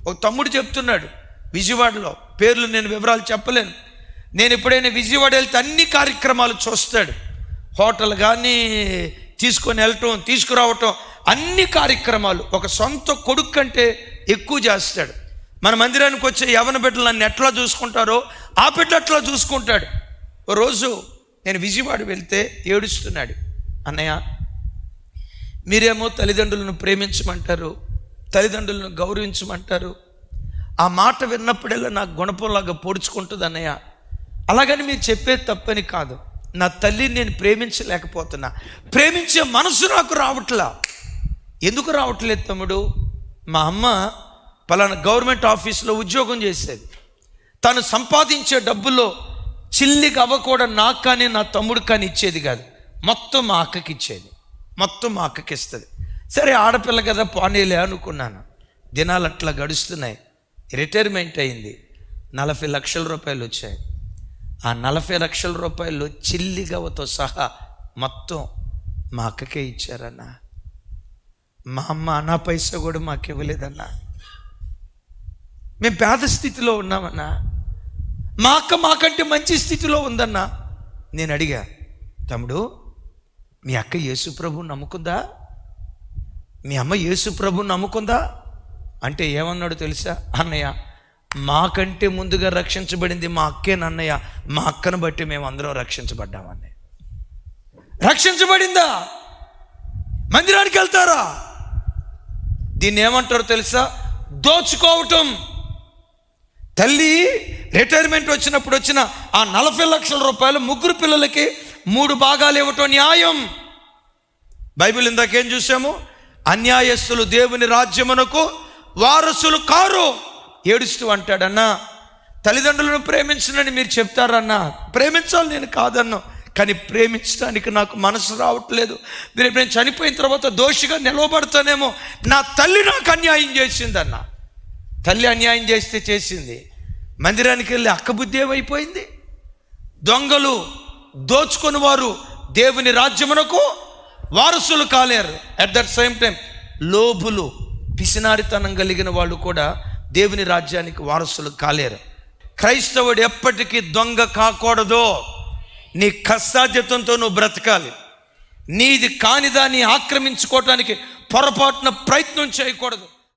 ఒక తమ్ముడు చెప్తున్నాడు విజయవాడలో, పేర్లు నేను వివరాలు చెప్పలేను. నేను ఎప్పుడైనా విజయవాడ వెళ్తే అన్ని కార్యక్రమాలు చూస్తాడు. హోటల్ కానీ తీసుకొని వెళ్ళటం, తీసుకురావటం, అన్ని కార్యక్రమాలు ఒక సొంత కొడుకు కంటే ఎక్కువ చేస్తాడు. మన మందిరానికి వచ్చే యవన బిడ్డలు నన్ను ఎట్లా చూసుకుంటారో ఆ బిడ్డ అట్లా చూసుకుంటాడు. ఓ రోజు నేను విజయవాడ వెళ్తే ఏడుస్తున్నాడు. అన్నయ్య, మీరేమో తల్లిదండ్రులను ప్రేమించమంటారు, తల్లిదండ్రులను గౌరవించమంటారు. ఆ మాట విన్నప్పుడల్లా నాకు గుణపంలాగా పొడుచుకుంటుంది అన్నయ్య. అలాగని మీరు చెప్పేది తప్పని కాదు, నా తల్లిని నేను ప్రేమించలేకపోతున్నా, ప్రేమించే మనసు నాకు రావట్లా. ఎందుకు రావట్లేదు తమ్ముడు? మా అమ్మ పలానా గవర్నమెంట్ ఆఫీస్లో ఉద్యోగం చేసేది. తను సంపాదించే డబ్బుల్లో చిల్లికి అవ్వ కూడా నాకు కానీ నా తమ్ముడు కానీ ఇచ్చేది కాదు, మొత్తం మా అక్కకి ఇచ్చేది, మొత్తం మా అక్కకి ఇస్తుంది. సరే ఆడపిల్ల కదా పానీలే అనుకున్నాను. దినాలు అట్లా గడుస్తున్నాయి. రిటైర్మెంట్ అయింది. 40 లక్షల రూపాయలు వచ్చాయి. ఆ 40 లక్షల రూపాయలు చిల్లిగవ్వతో సహా మొత్తం మా అక్కకే ఇచ్చారన్న. మా అమ్మ అనా పైసా కూడా మాకు ఇవ్వలేదన్నా. మేము పేద స్థితిలో ఉన్నామన్నా. మా అక్క మాకంటే మంచి స్థితిలో ఉందన్నా. నేను అడిగా, తమ్ముడు మీ అక్క యేసు ప్రభువుని నమ్ముకుందా? మీ అమ్మ యేసు ప్రభువుని నమ్ముకుందా అంటే ఏమన్నాడు తెలుసా? అన్నయ్య, మాకంటే ముందుగా రక్షించబడింది మా అక్కేనన్నయ్య, మా అక్కను బట్టి మేము అందరం రక్షించబడ్డామన్నయ్య. రక్షించబడిందా? మందిరానికి వెళ్తారా? దీన్ని ఏమంటారో తెలుసా? దోచుకోవటం. తల్లి రిటైర్మెంట్ వచ్చినప్పుడు వచ్చిన ఆ 40 లక్షల రూపాయలు 3 పిల్లలకి 3 భాగాలు ఇవ్వటం న్యాయం. బైబిల్ ఇందాకేం చూసాము? అన్యాయస్తులు దేవుని రాజ్యమునకు వారసులు కారు. ఏడుస్తూ అంటాడన్నా, తల్లిదండ్రులను ప్రేమించనని మీరు చెప్తారన్నా, ప్రేమించాలి నేను కాదన్నా, కానీ ప్రేమించడానికి నాకు మనసు రావట్లేదు. మీరు నేను చనిపోయిన తర్వాత దోషిగా నిలవబడతానేమో. నా తల్లి నాకు అన్యాయం చేసిందన్న. తల్లి అన్యాయం చేస్తే చేసింది. మందిరానికి వెళ్ళి అక్క బుద్ధి ఏమైపోయింది? దొంగలు, దోచుకొని వారు దేవుని రాజ్యమునకు వారసులు కాలేరు. అట్ దట్ సేమ్ టైం లోబులు, పిసినారితనం కలిగిన వాళ్ళు కూడా దేవుని రాజ్యానికి వారసులు కాలేరు. క్రైస్తవుడు ఎప్పటికీ దొంగ కాకూడదు. నీ కష్టార్జితంతో నువ్వు బ్రతకాలి. నీది కానిదాన్ని ఆక్రమించుకోవటానికి పొరపాటున ప్రయత్నం చేయకూడదు.